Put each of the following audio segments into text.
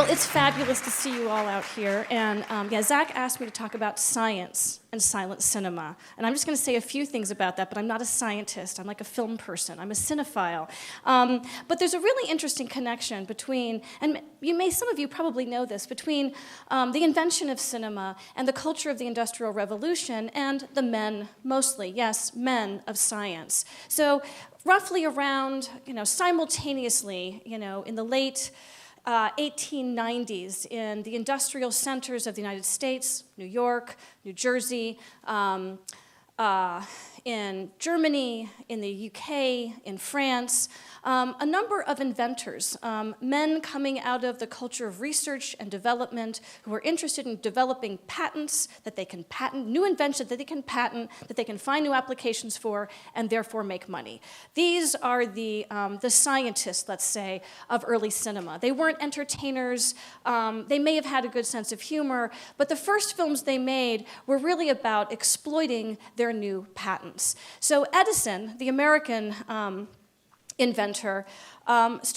Well, it's fabulous to see you all out here. And Zach asked me to talk about science and silent cinema. And I'm just going to say a few things about that, but I'm not a scientist. I'm like a film person. I'm a cinephile. But there's a really interesting connection between, and some of you probably know this, between the invention of cinema and the culture of the Industrial Revolution and the men, mostly, yes, men of science. So roughly around, simultaneously, in the late 1890s in the industrial centers of the United States, New York, New Jersey, in Germany, in the UK, in France, a number of inventors, men coming out of the culture of research and development who are interested in developing patents that they can patent, new inventions that they can patent, that they can find new applications for, and therefore make money. These are the scientists, let's say, of early cinema. They weren't entertainers. They may have had a good sense of humor, but the first films they made were really about exploiting their new patents. So Edison, the American inventor, was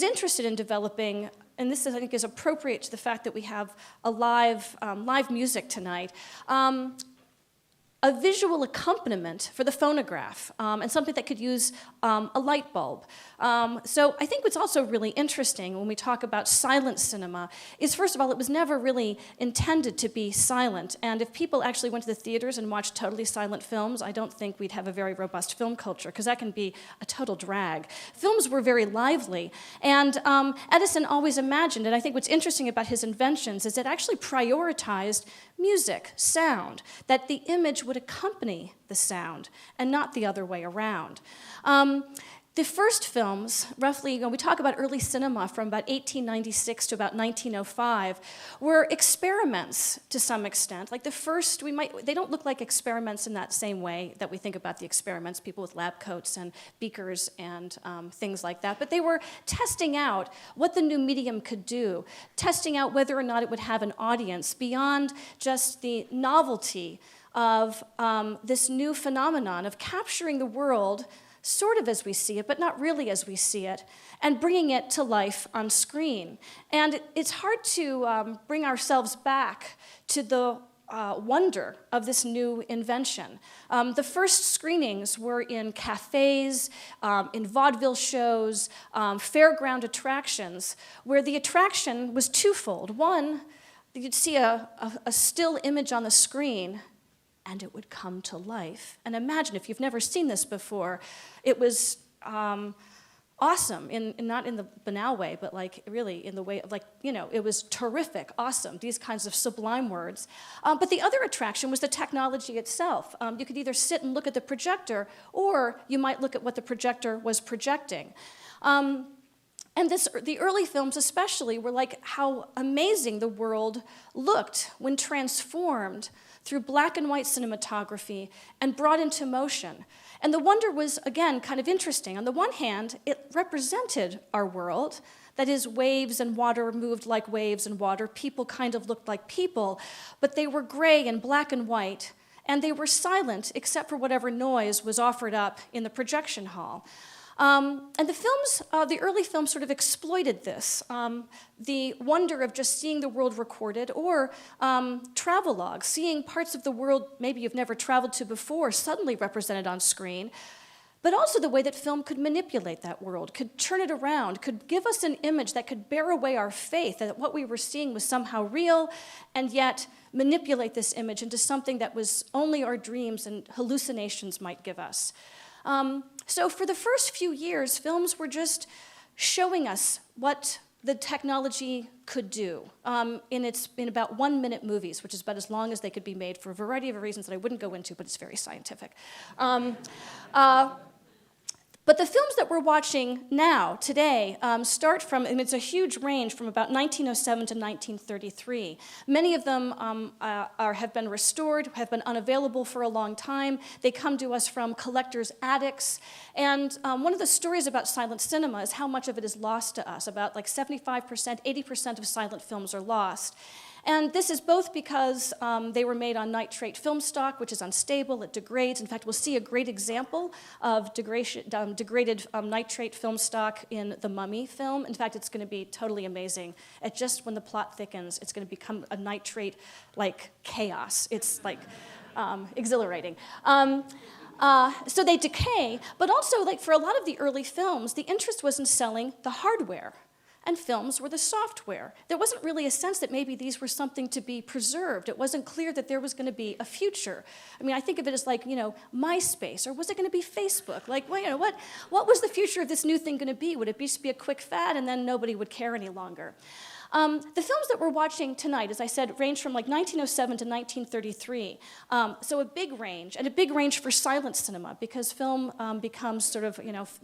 interested in developing, and this I think is appropriate to the fact that we have a live music tonight, a visual accompaniment for the phonograph, and something that could use a light bulb. So I think what's also really interesting when we talk about silent cinema is, first of all, it was never really intended to be silent. And if people actually went to the theaters and watched totally silent films, I don't think we'd have a very robust film culture, because that can be a total drag. Films were very lively. And Edison always imagined, and I think what's interesting about his inventions is it actually prioritized music, sound, that the image would accompany the sound and not the other way around. The first films, roughly, we talk about early cinema from about 1896 to about 1905, were experiments to some extent. Like the first, they don't look like experiments in that same way that we think about the experiments, people with lab coats and beakers and things like that. But they were testing out what the new medium could do, testing out whether or not it would have an audience beyond just the novelty of this new phenomenon of capturing the world sort of as we see it, but not really as we see it, and bringing it to life on screen. And it's hard to bring ourselves back to the wonder of this new invention. The first screenings were in cafes, in vaudeville shows, fairground attractions, where the attraction was twofold. One, you'd see a still image on the screen, and it would come to life. And imagine, if you've never seen this before, it was awesome, not in the banal way, but like really in the way of it was terrific, awesome, these kinds of sublime words. But the other attraction was the technology itself. You could either sit and look at the projector, or you might look at what the projector was projecting. And the early films especially were like how amazing the world looked when transformed through black and white cinematography and brought into motion. And the wonder was, again, kind of interesting. On the one hand, it represented our world. That is, waves and water moved like waves and water. People kind of looked like people, but they were gray and black and white, and they were silent except for whatever noise was offered up in the projection hall. And the early films sort of exploited this, the wonder of just seeing the world recorded, or travelogues, seeing parts of the world maybe you've never traveled to before suddenly represented on screen, but also the way that film could manipulate that world, could turn it around, could give us an image that could bear away our faith that what we were seeing was somehow real, and yet manipulate this image into something that was only our dreams and hallucinations might give us. So for the first few years, films were just showing us what the technology could do in about 1-minute movies, which is about as long as they could be made for a variety of reasons that I wouldn't go into, but it's very scientific. But the films that we're watching now, today, start from, it's a huge range from about 1907 to 1933. Many of them have been restored, have been unavailable for a long time. They come to us from collectors' attics. And one of the stories about silent cinema is how much of it is lost to us. About like 75%, 80% of silent films are lost. And this is both because they were made on nitrate film stock, which is unstable, it degrades. In fact, we'll see a great example of degraded nitrate film stock in The Mummy film. In fact, it's going to be totally amazing. At just when the plot thickens, it's going to become a nitrate-like chaos. It's like exhilarating. So they decay, but also, like for a lot of the early films, the interest was in selling the hardware, and films were the software. There wasn't really a sense that maybe these were something to be preserved. It wasn't clear that there was going to be a future. I mean, I think of it as like, MySpace, or was it going to be Facebook? Like, well, what was the future of this new thing going to be? Would it just be a quick fad, and then nobody would care any longer? The films that we're watching tonight, as I said, range from like 1907 to 1933. So a big range, and a big range for silent cinema, because film becomes sort of,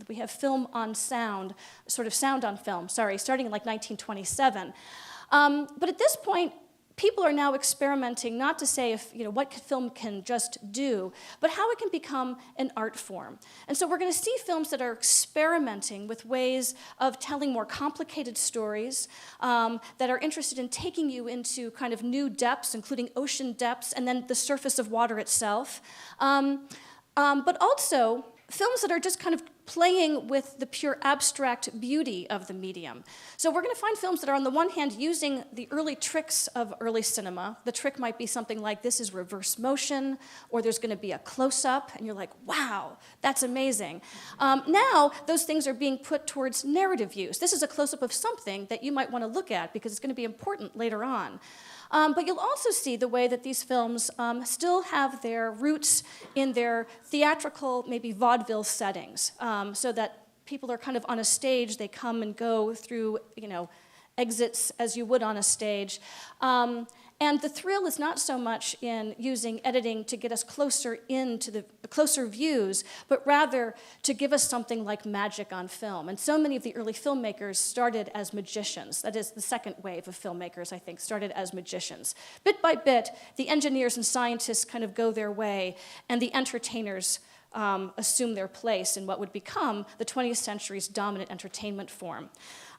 we have film on sound, sort of sound on film, starting in like 1927. But at this point, people are now experimenting, not to say what film can just do, but how it can become an art form. And so we're going to see films that are experimenting with ways of telling more complicated stories, that are interested in taking you into kind of new depths, including ocean depths, and then the surface of water itself. But also films that are just kind of playing with the pure abstract beauty of the medium. So we're going to find films that are, on the one hand, using the early tricks of early cinema. The trick might be something like this is reverse motion, or there's going to be a close-up, and you're like, wow, that's amazing. Now, those things are being put towards narrative use. This is a close-up of something that you might want to look at because it's going to be important later on. But you'll also see the way that these films still have their roots in their theatrical, maybe vaudeville settings, so that people are kind of on a stage, they come and go through, exits as you would on a stage. And the thrill is not so much in using editing to get us closer into the closer views, but rather to give us something like magic on film. And so many of the early filmmakers started as magicians. That is, the second wave of filmmakers, I think, started as magicians. Bit by bit, the engineers and scientists kind of go their way, and the entertainers assume their place in what would become the 20th century's dominant entertainment form.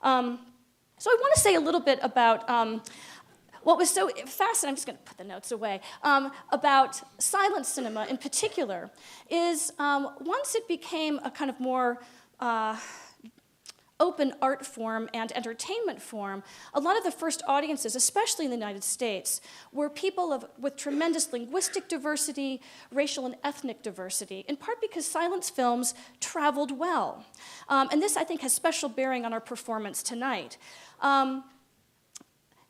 So I want to say a little bit about what was so fascinating, I'm just going to put the notes away, about silent cinema in particular, is once it became a kind of more open art form and entertainment form, a lot of the first audiences, especially in the United States, were people with tremendous linguistic diversity, racial and ethnic diversity, in part because silent films traveled well. And this, I think, has special bearing on our performance tonight.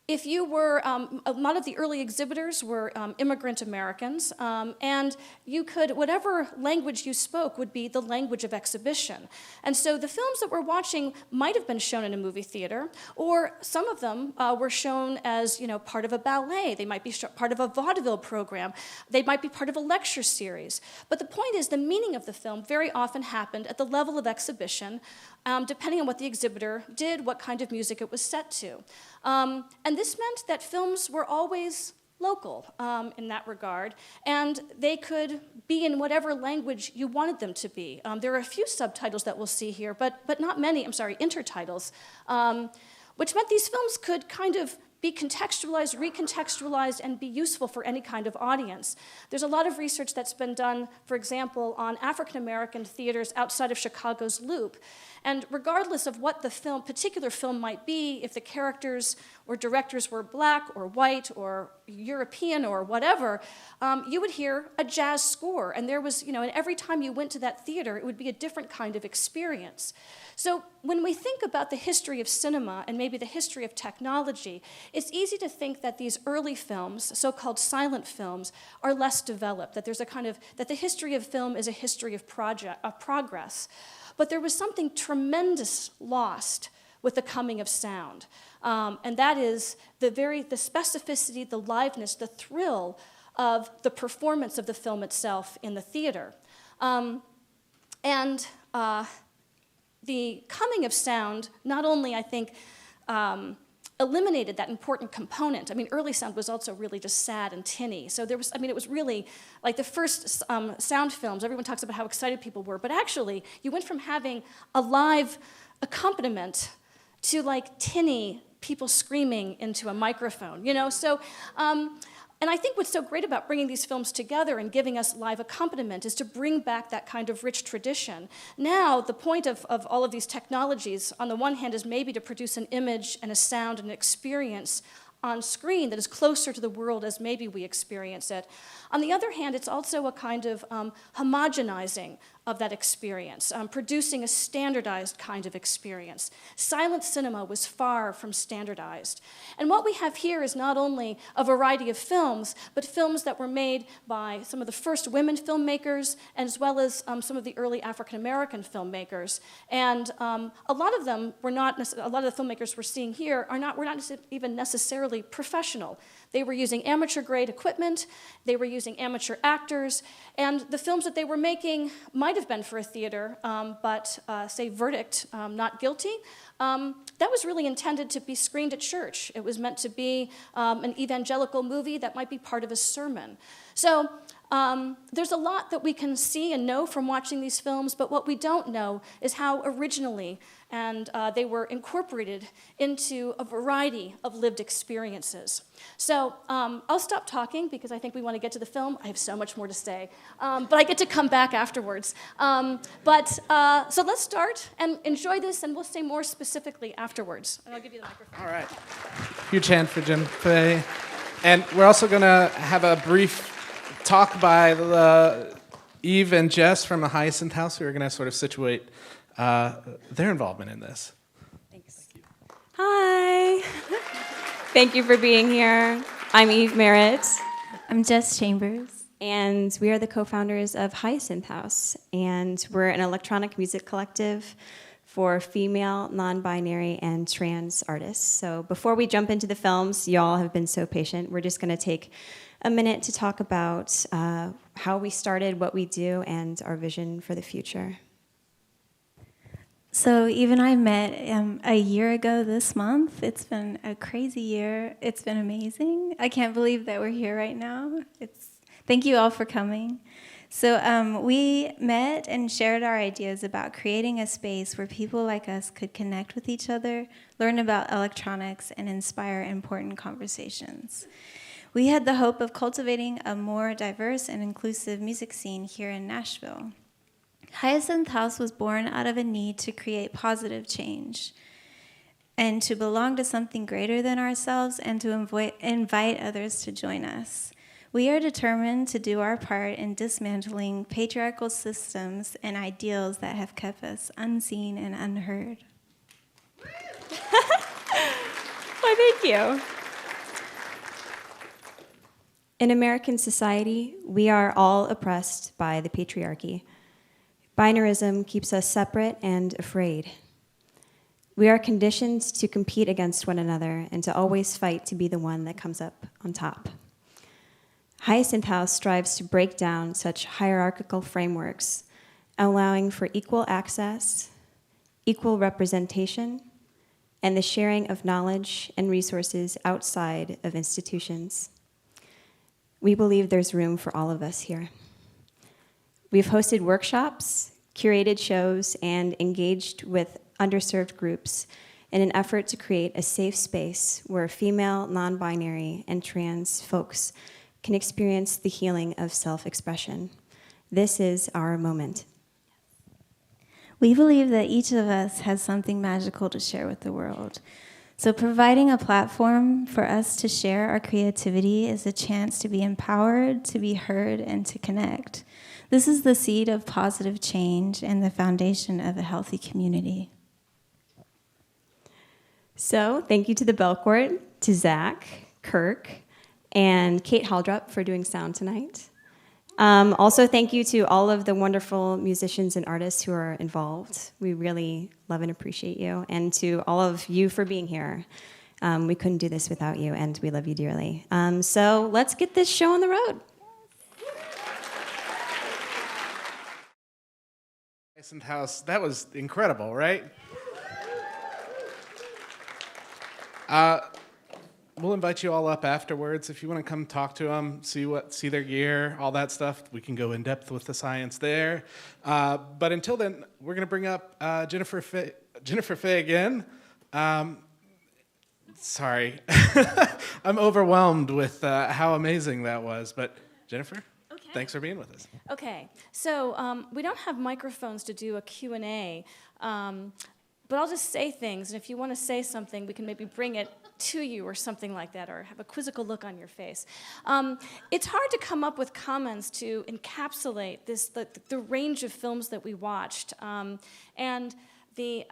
If you were, a lot of the early exhibitors were immigrant Americans, and you could, whatever language you spoke would be the language of exhibition. And so the films that we're watching might have been shown in a movie theater, or some of them were shown as, part of a ballet. They might be part of a vaudeville program. They might be part of a lecture series. But the point is, the meaning of the film very often happened at the level of exhibition, depending on what the exhibitor did, what kind of music it was set to. And this meant that films were always local in that regard, and they could be in whatever language you wanted them to be. There are a few subtitles that we'll see here, but not many, intertitles, which meant these films could kind of be contextualized, recontextualized, and be useful for any kind of audience. There's a lot of research that's been done, for example, on African American theaters outside of Chicago's Loop. And regardless of what the particular film might be, if the characters or directors were black or white or European or whatever, you would hear a jazz score. And there was, and every time you went to that theater, it would be a different kind of experience. So when we think about the history of cinema and maybe the history of technology, it's easy to think that these early films, so-called silent films, are less developed, that there's that the history of film is a history of progress. But there was something tremendous lost with the coming of sound. And that is the specificity, the liveness, the thrill of the performance of the film itself in the theater. The coming of sound not only, I think, eliminated that important component. Early sound was also really just sad and tinny. So there was, it was really like the first sound films, everyone talks about how excited people were, but actually you went from having a live accompaniment to like tinny, people screaming into a microphone, you know? So, and I think what's so great about bringing these films together and giving us live accompaniment is to bring back that kind of rich tradition. Now, the point of all of these technologies, on the one hand, is maybe to produce an image and a sound and an experience on screen that is closer to the world as maybe we experience it. On the other hand, it's also a kind of homogenizing of that experience, producing a standardized kind of experience. Silent cinema was far from standardized. And what we have here is not only a variety of films, but films that were made by some of the first women filmmakers, as well as some of the early African-American filmmakers. And a lot of them were not, a lot of the filmmakers we're seeing here were not even necessarily professional. They were using amateur-grade equipment, they were using amateur actors, and the films that they were making might have been for a theater, but say Verdict, Not Guilty, that was really intended to be screened at church. It was meant to be an evangelical movie that might be part of a sermon. So there's a lot that we can see and know from watching these films, but what we don't know is how originally and they were incorporated into a variety of lived experiences. So I'll stop talking because I think we want to get to the film. I have so much more to say, but I get to come back afterwards. So let's start and enjoy this, and we'll say more specifically afterwards. And I'll give you the microphone. All right. Huge hand for Jim Fay. And we're also going to have a brief talk by Eve and Jess from the Hyasynth House, who are going to sort of situate their involvement in this. Thanks. Hi. Thank you for being here. I'm Eve Merritt. I'm Jess Chambers. And we are the co-founders of Hyasynth House. And we're an electronic music collective for female, non-binary, and trans artists. So before we jump into the films, y'all have been so patient. We're just going to take a minute to talk about how we started, what we do, and our vision for the future. So Eve and I met a year ago this month. It's been a crazy year. It's been amazing. I can't believe that we're here right now. Thank you all for coming. So we met and shared our ideas about creating a space where people like us could connect with each other, learn about electronics, and inspire important conversations. We had the hope of cultivating a more diverse and inclusive music scene here in Nashville. Hyasynth House was born out of a need to create positive change and to belong to something greater than ourselves and to invite others to join us. We are determined to do our part in dismantling patriarchal systems and ideals that have kept us unseen and unheard. Why, thank you. In American society, we are all oppressed by the patriarchy. Binarism keeps us separate and afraid. We are conditioned to compete against one another and to always fight to be the one that comes up on top. Hyasynth House strives to break down such hierarchical frameworks, allowing for equal access, equal representation, and the sharing of knowledge and resources outside of institutions. We believe there's room for all of us here. We've hosted workshops, curated shows, and engaged with underserved groups in an effort to create a safe space where female, non-binary, and trans folks can experience the healing of self-expression. This is our moment. We believe that each of us has something magical to share with the world. So providing a platform for us to share our creativity is a chance to be empowered, to be heard, and to connect. This is the seed of positive change and the foundation of a healthy community. So thank you to the Belcourt, to Zach, Kirk, and Kate Haldrup for doing sound tonight. Also, thank you to all of the wonderful musicians and artists who are involved. We really love and appreciate you. And to all of you for being here. We couldn't do this without you, and we love you dearly. So let's get this show on the road. Hyasynth House, that was incredible, right? We'll invite you all up afterwards. If you want to come talk to them, see their gear, all that stuff, we can go in depth with the science there. But until then, we're going to bring up Jennifer Fay again. Sorry. I'm overwhelmed with how amazing that was. But Jennifer, thanks for being with us. Okay, so we don't have microphones to do a Q&A, but I'll just say things, and if you want to say something, we can maybe bring it to you or something like that, or have a quizzical look on your face. It's hard to come up with comments to encapsulate the range of films that we watched, and the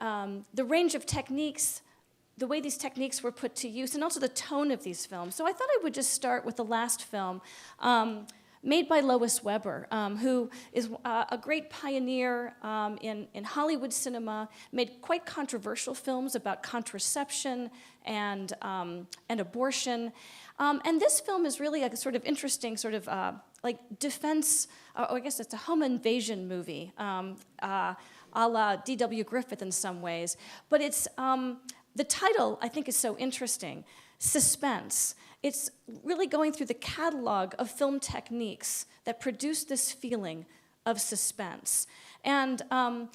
range of techniques, the way these techniques were put to use, and also the tone of these films. So I thought I would just start with the last film, made by Lois Weber, who is a great pioneer in Hollywood cinema, made quite controversial films about contraception and abortion. And this film is really a sort of interesting sort of like defense, or I guess it's a home invasion movie, a la D.W. Griffith in some ways. But it's, the title I think is so interesting, Suspense. It's really going through the catalog of film techniques that produce this feeling of suspense. And I'm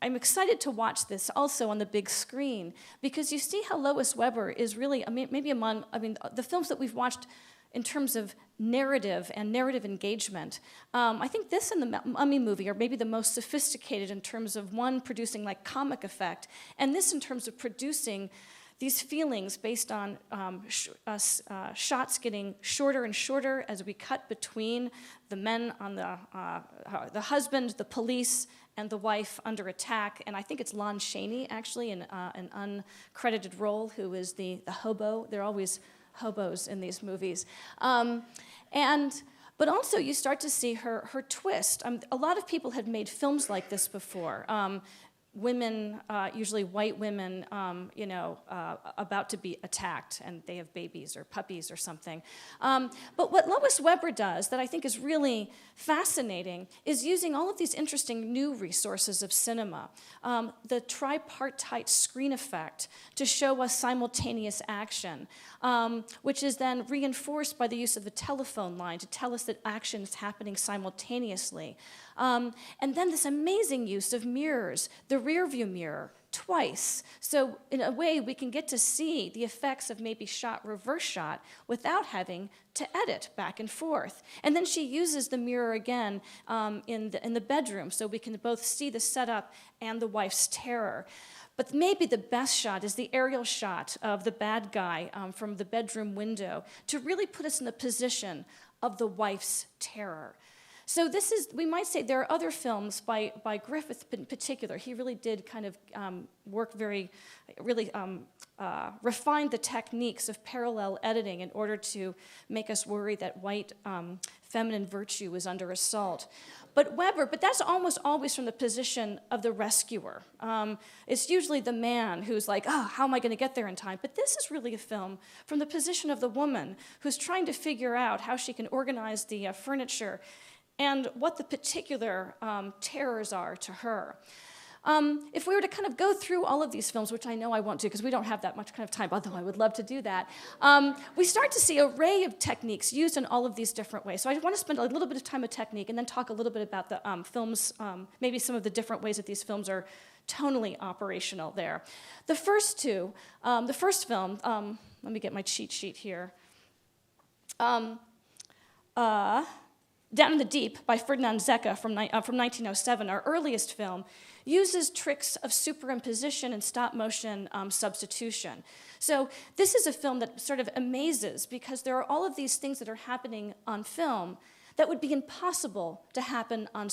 excited to watch this also on the big screen, because you see how Lois Weber is really, maybe among, the films that we've watched in terms of narrative and narrative engagement. I think this and the Mummy movie are maybe the most sophisticated in terms of one producing like comic effect, and this in terms of producing these feelings based on shots getting shorter and shorter as we cut between the men on the husband, the police, and the wife under attack. And I think it's Lon Chaney, actually, in an uncredited role, who is the hobo. They're always hobos in these movies. But also you start to see her twist. A lot of people had made films like this before. Women, usually white women, about to be attacked, and they have babies or puppies or something. But what Lois Weber does that I think is really fascinating is using all of these interesting new resources of cinema, the tripartite screen effect to show us simultaneous action, which is then reinforced by the use of the telephone line to tell us that action is happening simultaneously. And then this amazing use of mirrors, the rear view mirror, twice. So in a way, we can get to see the effects of maybe shot, reverse shot, without having to edit back and forth. And then she uses the mirror again in the bedroom, so we can both see the setup and the wife's terror. But maybe the best shot is the aerial shot of the bad guy from the bedroom window to really put us in the position of the wife's terror. So this is, we might say there are other films by Griffith in particular. He really did kind of refine the techniques of parallel editing in order to make us worry that white feminine virtue was under assault. But that's almost always from the position of the rescuer. It's usually the man who's like, oh, how am I going to get there in time? But this is really a film from the position of the woman who's trying to figure out how she can organize the furniture and what the particular terrors are to her. If we were to kind of go through all of these films, which I know I won't do because we don't have that much kind of time, although I would love to do that, we start to see an array of techniques used in all of these different ways. So I want to spend a little bit of time with technique and then talk a little bit about the films, maybe some of the different ways that these films are tonally operational there. The first film, let me get my cheat sheet here. Down in the Deep by Ferdinand Zecca from 1907, our earliest film, uses tricks of superimposition and stop-motion substitution. So this is a film that sort of amazes because there are all of these things that are happening on film that would be impossible to happen on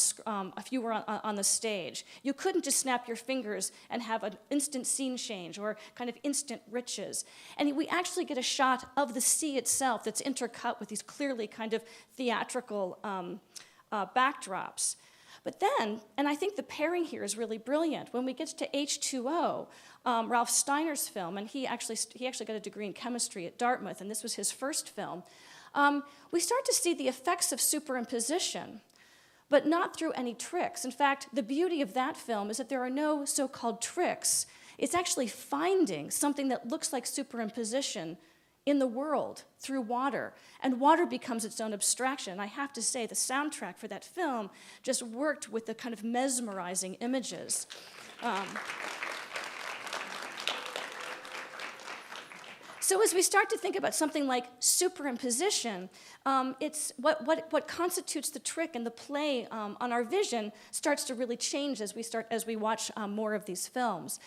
if you were on the stage. You couldn't just snap your fingers and have an instant scene change or kind of instant riches. And we actually get a shot of the sea itself that's intercut with these clearly kind of theatrical backdrops. But then, and I think the pairing here is really brilliant, when we get to H2O, Ralph Steiner's film, and he actually got a degree in chemistry at Dartmouth, and this was his first film, we start to see the effects of superimposition, but not through any tricks. In fact, the beauty of that film is that there are no so-called tricks. It's actually finding something that looks like superimposition in the world through water, and water becomes its own abstraction. And I have to say, the soundtrack for that film just worked with the kind of mesmerizing images. So as we start to think about something like superimposition, it's what constitutes the trick and the play on our vision starts to really change as we watch more of these films.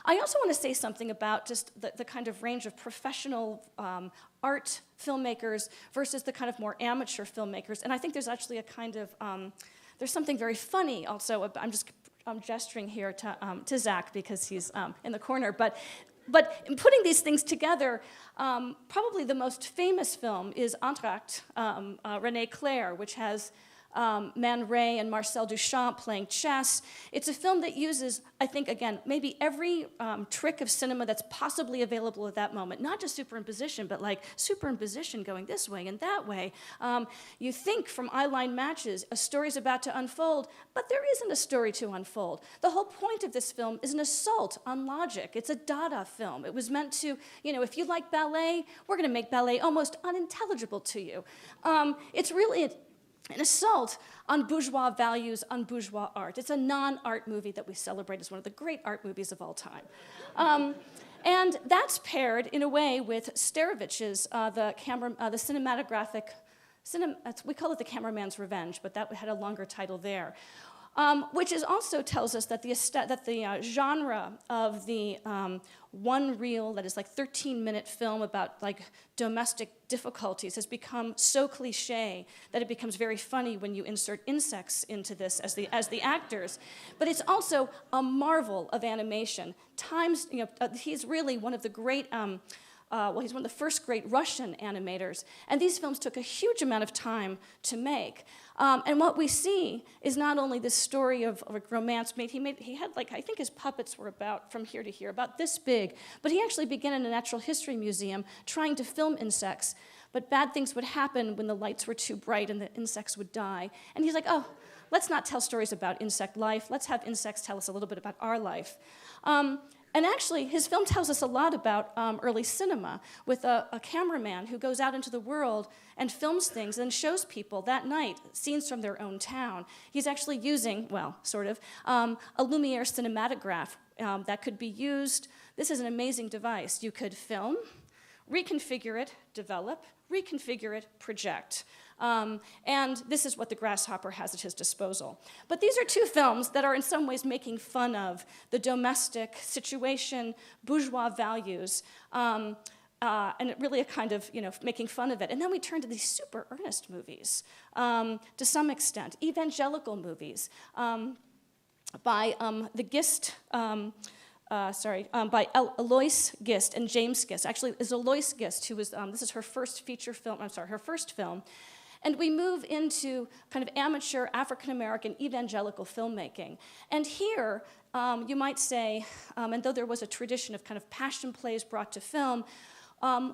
I also want to say something about just the kind of range of professional art filmmakers versus the kind of more amateur filmmakers. And I think there's actually a kind of, there's something very funny also. I'm gesturing here to Zach because he's in the corner. But in putting these things together, probably the most famous film is Entr'acte, René Clair, which has Man Ray and Marcel Duchamp playing chess. It's a film that uses, I think, again, maybe every trick of cinema that's possibly available at that moment. Not just superimposition, but like superimposition going this way and that way. You think from eyeline matches, a story's about to unfold, but there isn't a story to unfold. The whole point of this film is an assault on logic. It's a Dada film. It was meant to, if you like ballet, we're going to make ballet almost unintelligible to you. It's really an assault on bourgeois values, on bourgeois art. It's a non-art movie that we celebrate as one of the great art movies of all time. And that's paired in a way with Starovich's, the cinematographic, we call it The Cameraman's Revenge, but that had a longer title there. Which also tells us that the genre of the one reel, that is like 13-minute film about like domestic difficulties has become so cliche that it becomes very funny when you insert insects into this as the actors. But it's also a marvel of animation. He's really one of the great. He's one of the first great Russian animators, and these films took a huge amount of time to make. And what we see is not only this story of romance. He had I think his puppets were about from here to here, about this big, but he actually began in a natural history museum trying to film insects, but bad things would happen when the lights were too bright and the insects would die. And he's like, oh, let's not tell stories about insect life, let's have insects tell us a little bit about our life. And actually, his film tells us a lot about early cinema, with a cameraman who goes out into the world and films things and shows people that night scenes from their own town. He's actually using, well, sort of, a Lumiere cinematograph that could be used. This is an amazing device. You could film, reconfigure it, develop, reconfigure it, project. And this is what the Grasshopper has at his disposal. But these are two films that are in some ways making fun of the domestic situation, bourgeois values, and really a kind of, making fun of it. And then we turn to these super earnest movies, to some extent, evangelical movies by the Gist, by Alois Gist and James Gist. Actually, it's Alois Gist who was, this is her first her first film. And we move into kind of amateur African-American evangelical filmmaking. And here, you might say, and though there was a tradition of kind of passion plays brought to film,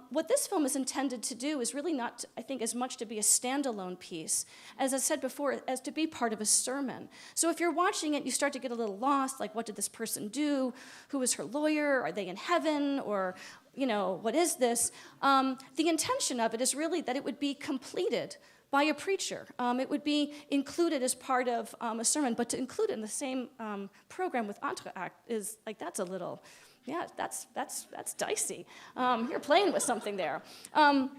what this film is intended to do is really not, I think, as much to be a standalone piece, as I said before, as to be part of a sermon. So if you're watching it, you start to get a little lost, like what did this person do? Who is her lawyer? Are they in heaven? Or, what is this? The intention of it is really that it would be completed by a preacher. It would be included as part of a sermon, but to include it in the same program with Entr'acte is like, that's a little, yeah, that's dicey. You're playing with something there. The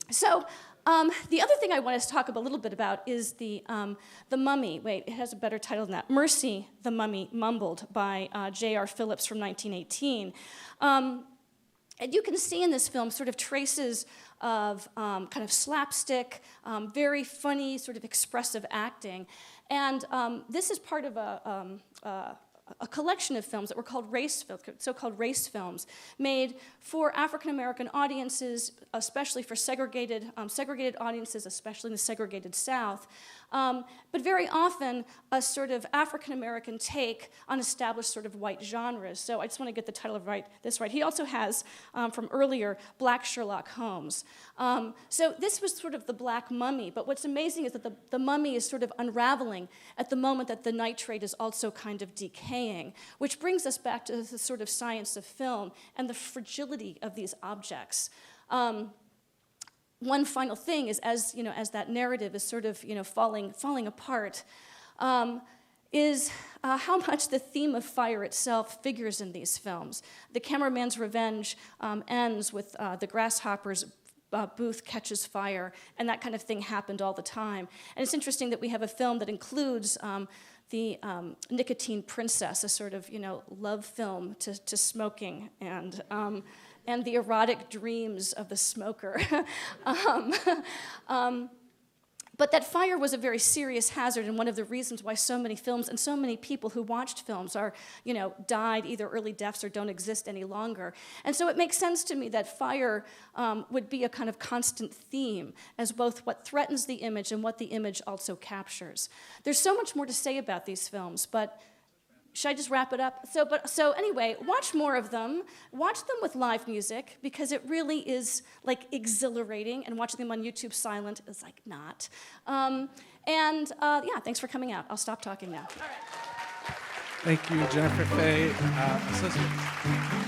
other thing I want to talk a little bit about is the Mummy. Wait, it has a better title than that. Mercy, the Mummy Mumbled by J.R. Phillips from 1918. And you can see in this film sort of traces of kind of slapstick, very funny, sort of expressive acting. And this is part of a collection of films that were called so-called race films, made for African-American audiences, especially for segregated audiences, especially in the segregated South, but very often a sort of African-American take on established sort of white genres. So I just want to get the title right. He also has, from earlier, Black Sherlock Holmes. So this was sort of the Black Mummy, but what's amazing is that the mummy is sort of unraveling at the moment that the nitrate is also kind of decaying, which brings us back to the sort of science of film and the fragility of these objects. One final thing is, as that narrative is sort of falling apart, is how much the theme of fire itself figures in these films. The Cameraman's Revenge ends with the grasshopper's booth catches fire, and that kind of thing happened all the time. And it's interesting that we have a film that includes the Nicotine Princess, a sort of, love film to smoking, and the erotic dreams of the smoker. But that fire was a very serious hazard, and one of the reasons why so many films and so many people who watched films are, died either early deaths or don't exist any longer. And so it makes sense to me that fire would be a kind of constant theme as both what threatens the image and what the image also captures. There's so much more to say about these films, but should I just wrap it up? So anyway, watch more of them. Watch them with live music, because it really is like exhilarating, and watching them on YouTube Sci-lent is like not. Yeah, thanks for coming out. I'll stop talking now. All right. Thank you, Jennifer Fay, associate.